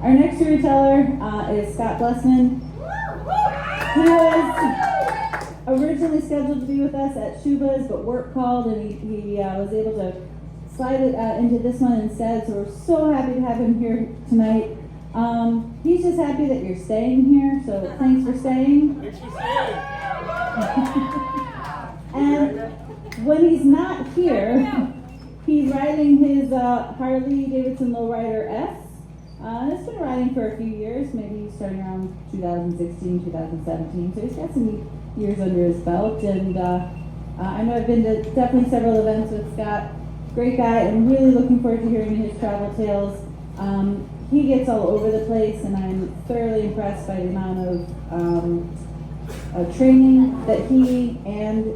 Our next storyteller is Scott Blessman. He was originally scheduled to be with us at Shuba's, but work called and he was able to slide it into this one instead, so we're so happy to have him here tonight. He's just happy that you're staying here, so thanks for staying. Thanks for staying. And when he's not here, he's riding his Harley Davidson Lowrider S. It's been riding for a few years, maybe starting around 2016, 2017, so he's got some years under his belt. And I know I've been to definitely several events with Scott. Great guy, and really looking forward to hearing his travel tales. He gets all over the place, and I'm thoroughly impressed by the amount of training that he and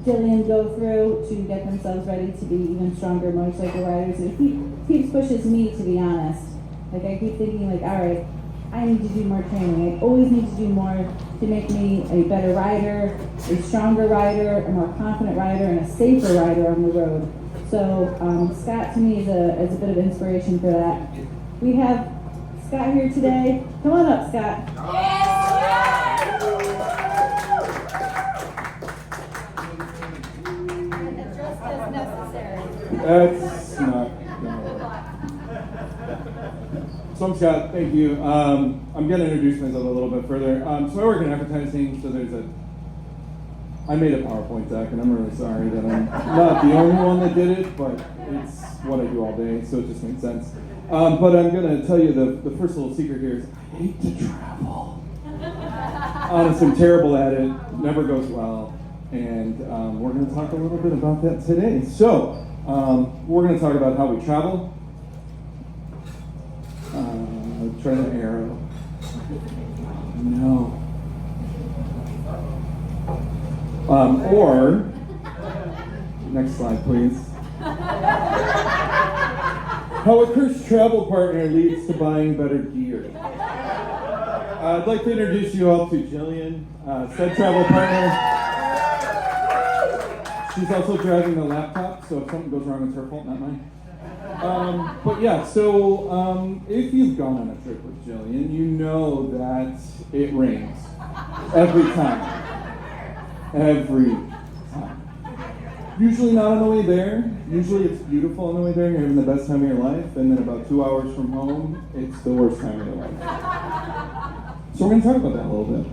Jillian go through to get themselves ready to be even stronger motorcycle riders. And he keeps pushes me, to be honest. Like, I keep thinking, like, all right, I need to do more training. I always need to do more to make me a better rider, a stronger rider, a more confident rider, and a safer rider on the road. So Scott, to me, is a bit of inspiration for that. We have Scott here today. Come on up, Scott. Just as necessary. That's not gonna work. So I'm Scott, thank you. I'm going to introduce myself a little bit further. So I work in advertising, so I made a PowerPoint deck, and I'm really sorry that I'm not the only one that did it, but it's what I do all day, so it just makes sense. But I'm going to tell you the first little secret here is I hate to travel. Honestly, I'm terrible at it, never goes well, and we're going to talk a little bit about that today. So we're going to talk about how we travel. Try the arrow. No. Or, next slide, please. How a cursed travel partner leads to buying better gear. I'd like to introduce you all to Jillian, said travel partner. She's also driving the laptop, so if something goes wrong, it's her fault, not mine. But yeah, so if you've gone on a trip with Jillian, you know that it rains every time. Every time. Usually not on the way there. Usually it's beautiful on the way there and you're having the best time of your life. And then about 2 hours from home, it's the worst time of your life. So we're going to talk about that a little bit.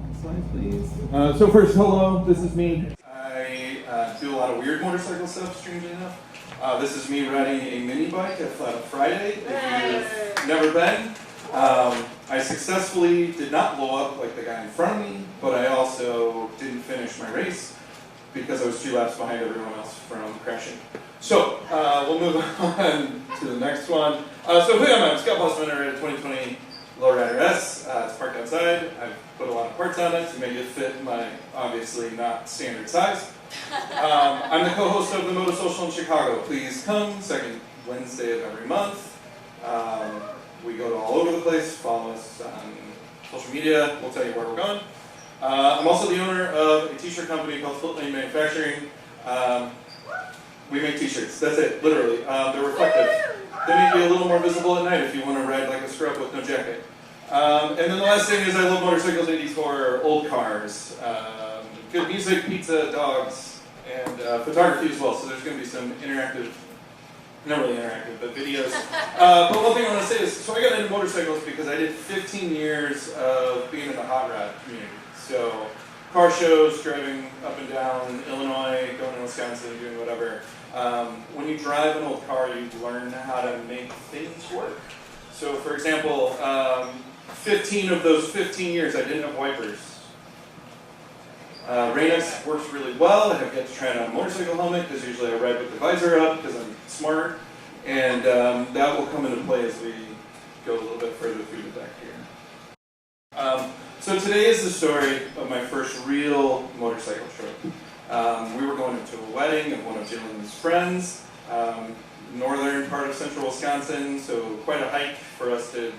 Next slide, please. So first, hello, this is me. I do a lot of weird motorcycle stuff, strangely enough. This is me riding a mini bike at Flat Up Friday. If you've never been, I successfully did not blow up like the guy in front of me, but I also didn't finish my race because I was 2 laps behind everyone else from crashing. So we'll move on to the next one. So who am I? I'm Scott Blessman. I ride a 2020 Lowrider S. It's parked outside. I've put a lot of parts on it to make it fit my obviously not standard size. I'm the co-host of the Moto Social in Chicago. Please come, second Wednesday of every month. We go to all over the place. Follow us on social media. We'll tell you where we're going. I'm also the owner of a t-shirt company called Flip Lane Manufacturing. We make t-shirts. That's it, literally. They're reflective. They make you a little more visible at night if you want to ride like a scrub with no jacket. And then the last thing is I love motorcycles, 84, old cars. Good music, pizza, dogs, and photography as well. So there's going to be some interactive, not really interactive, but videos. But one thing I want to say is, so I got into motorcycles because I did 15 years of being in the hot rod community. So car shows, driving up and down Illinois, going to Wisconsin, doing whatever. When you drive an old car, you learn how to make things work. So for example, 15 of those 15 years I didn't have wipers. Rain-X works really well. I have yet to try it on a motorcycle helmet because usually I ride with the visor up because I'm smart. And that will come into play as we go a little bit further through the deck here. So today is the story of my first real motorcycle trip. We were going to a wedding of one of Jillian's friends, northern part of central Wisconsin, so quite a hike for us to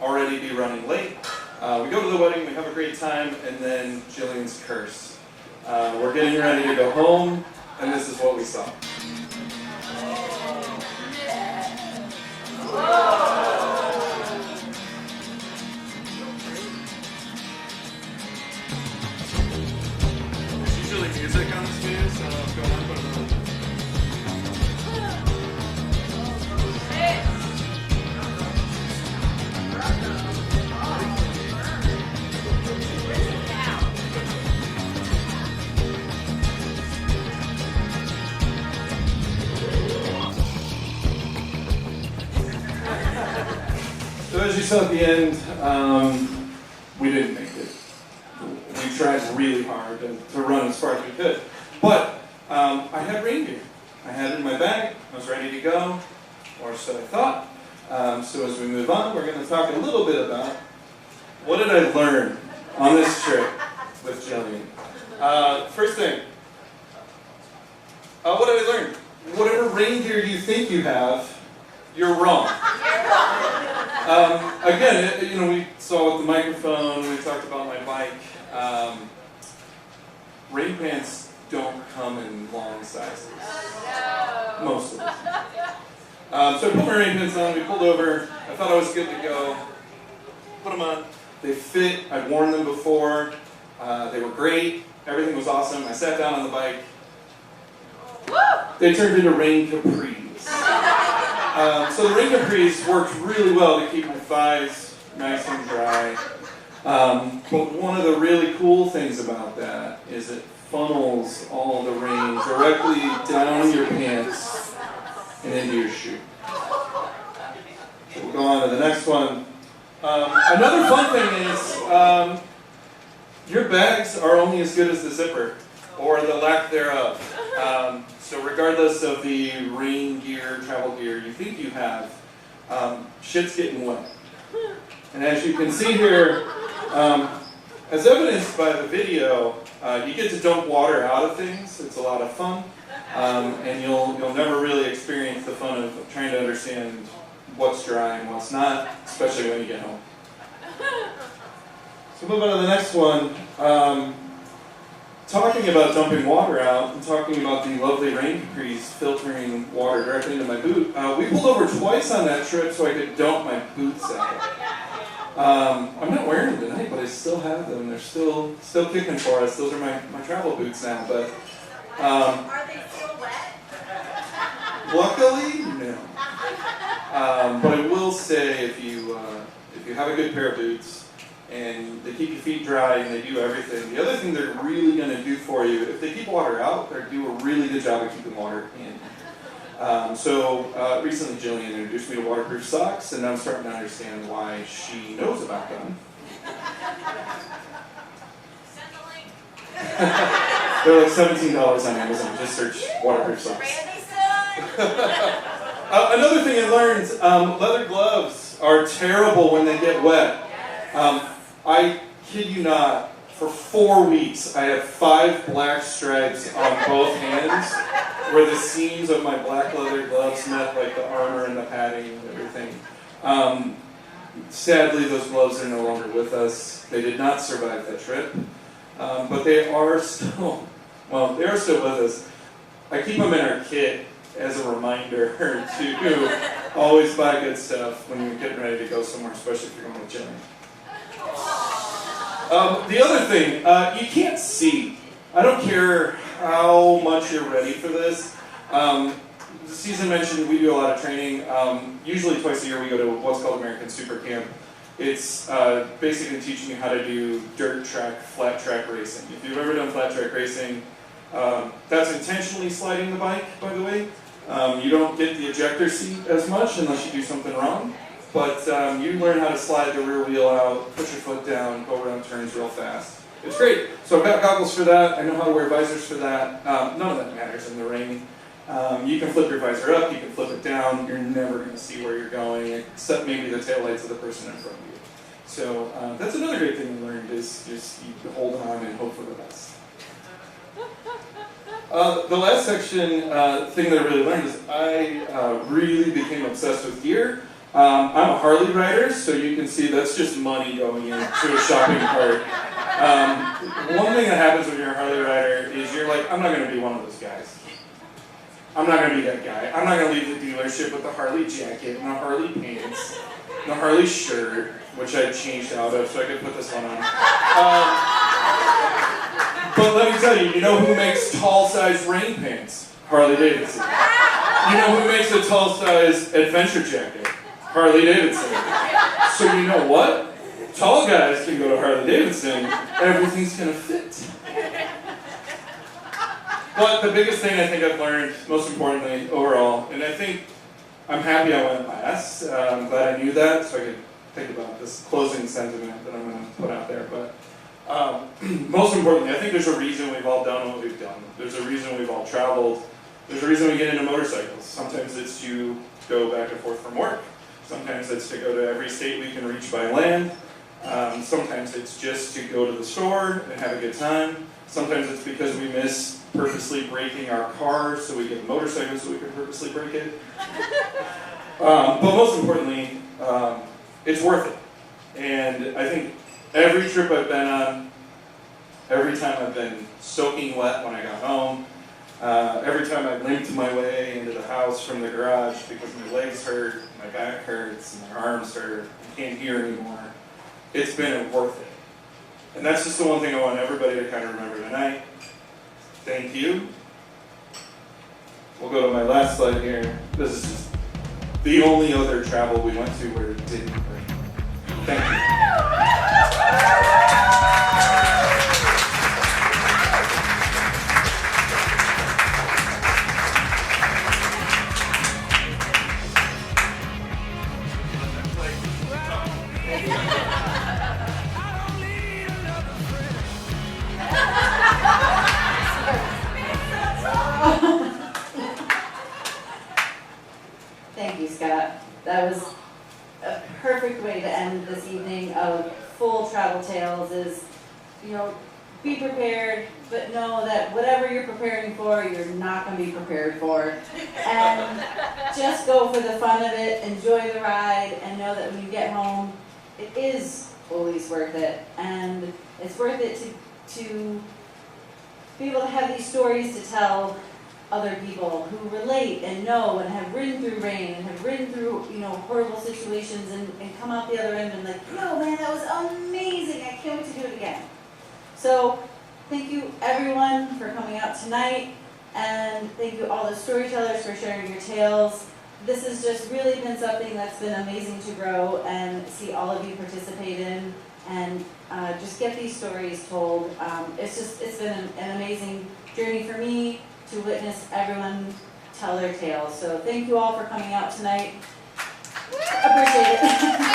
already be running late. We go to the wedding, we have a great time, and then Jillian's curse. We're getting ready to go home, and this is what we saw. Whoa. So as you saw at the end, we didn't make it. We tried really hard to run as far as we could. But I had rain gear. I had it in my bag. I was ready to go, or so I thought. So as we move on, we're going to talk a little bit about what did I learn on this trip with Jillian. First thing, what did I learn? Whatever rain gear you think you have, you're wrong. Again, we saw with the microphone, we talked about my bike. Rain pants don't come in long sizes. Most of them. So I put my rain pants on, we pulled over, I thought I was good to go. Put them on, they fit, I'd worn them before, they were great, everything was awesome. I sat down on the bike. They turned into rain capris. So the rain capris worked really well to keep my thighs nice and dry. But one of the really cool things about that is it funnels all the rain directly down your pants and into your shoe. So we'll go on to the next one. Another fun thing is your bags are only as good as the zipper, or the lack thereof. So regardless of the rain gear, travel gear you think you have, shit's getting wet. And as you can see here, as evidenced by the video, you get to dump water out of things. It's a lot of fun. And you'll never really experience the fun of trying to understand what's dry and what's not, especially when you get home. So move on to the next one. Talking about dumping water out and talking about the lovely rain capris filtering water directly into my boot. We pulled over twice on that trip so I could dump my boots out. I'm not wearing them tonight, but I still have them. They're still kicking for us. Those are my travel boots now. But Are they still wet? luckily, no. But I will say, if you have a good pair of boots and they keep your feet dry and they do everything, the other thing they're really going to do for you, if they keep water out, they do a really good job of keeping water in. Recently Jillian introduced me to waterproof socks, and now I'm starting to understand why she knows about them. Send the link. They're like $17 on Amazon. Just search waterproof socks. Randy son. Another thing I learned, leather gloves are terrible when they get wet. I kid you not, for 4 weeks I have 5 black stripes on both hands where the seams of my black leather gloves met like the armor and the padding and everything. Sadly, those gloves are no longer with us. They did not survive that trip, but they are still with us. I keep them in our kit as a reminder to always buy good stuff when you're getting ready to go somewhere, especially if you're going to Jillian. The other thing, you can't see. I don't care how much you're ready for this. Season mentioned we do a lot of training. Usually twice a year we go to what's called American Super Camp. It's basically teaching you how to do dirt track, flat track racing. If you've ever done flat track racing, that's intentionally sliding the bike, by the way. You don't get the ejector seat as much unless you do something wrong. But you learn how to slide the rear wheel out, put your foot down, go around turns real fast. It's great. So I've got goggles for that. I know how to wear visors for that. None of that matters in the rain. You can flip your visor up, you can flip it down. You're never going to see where you're going, except maybe the taillights of the person in front of you. So that's another great thing we learned, is just you hold on and hope for the best. The last section thing that I really learned is I really became obsessed with gear. I'm a Harley rider, so you can see that's just money going into a shopping cart. One thing that happens when you're a Harley rider is you're like, I'm not going to be one of those guys. I'm not going to be that guy. I'm not going to leave the dealership with the Harley jacket and the Harley pants, and the Harley shirt, which I changed out of so I could put this one on. But let me tell you, you know who makes tall-sized rain pants? Harley Davidson. You know who makes a tall-sized adventure jacket? Harley Davidson. So you know what? Tall guys can go to Harley Davidson, everything's going to fit. But the biggest thing I think I've learned, most importantly, overall, and I think I'm happy I went last. I'm glad I knew that, so I could think about this closing sentiment that I'm going to put out there. But most importantly, I think there's a reason we've all done what we've done. There's a reason we've all traveled. There's a reason we get into motorcycles. Sometimes it's to go back and forth from work. Sometimes it's to go to every state we can reach by land. Sometimes it's just to go to the store and have a good time. Sometimes it's because we miss purposely breaking our car, so we get a motorcycle so we can purposely break it. But most importantly, it's worth it. And I think every trip I've been on, every time I've been soaking wet when I got home, every time I've limped my way into the house from the garage because my legs hurt, my back hurts, my arms hurt, I can't hear anymore, it's been worth it. And that's just the one thing I want everybody to kind of remember tonight. Thank you. We'll go to my last slide here. This is just the only other travel we went to where it didn't rain. Thank you. Thank you, Scott. That was a perfect way to end this evening of full travel tales is, be prepared, but know that whatever you're preparing for, you're not going to be prepared for. And just go for the fun of it, enjoy the ride, and know that when you get home, it is always worth it. And it's worth it to be able to have these stories to tell other people who relate and know and have ridden through rain and have ridden through, horrible situations and come out the other end and like, yo man, that was amazing. I can't wait to do it again. So thank you everyone for coming out tonight, and thank you all the storytellers for sharing your tales. This has just really been something that's been amazing to grow and see all of you participate in and just get these stories told. It's been an amazing journey for me to witness everyone tell their tales. So thank you all for coming out tonight. Appreciate it.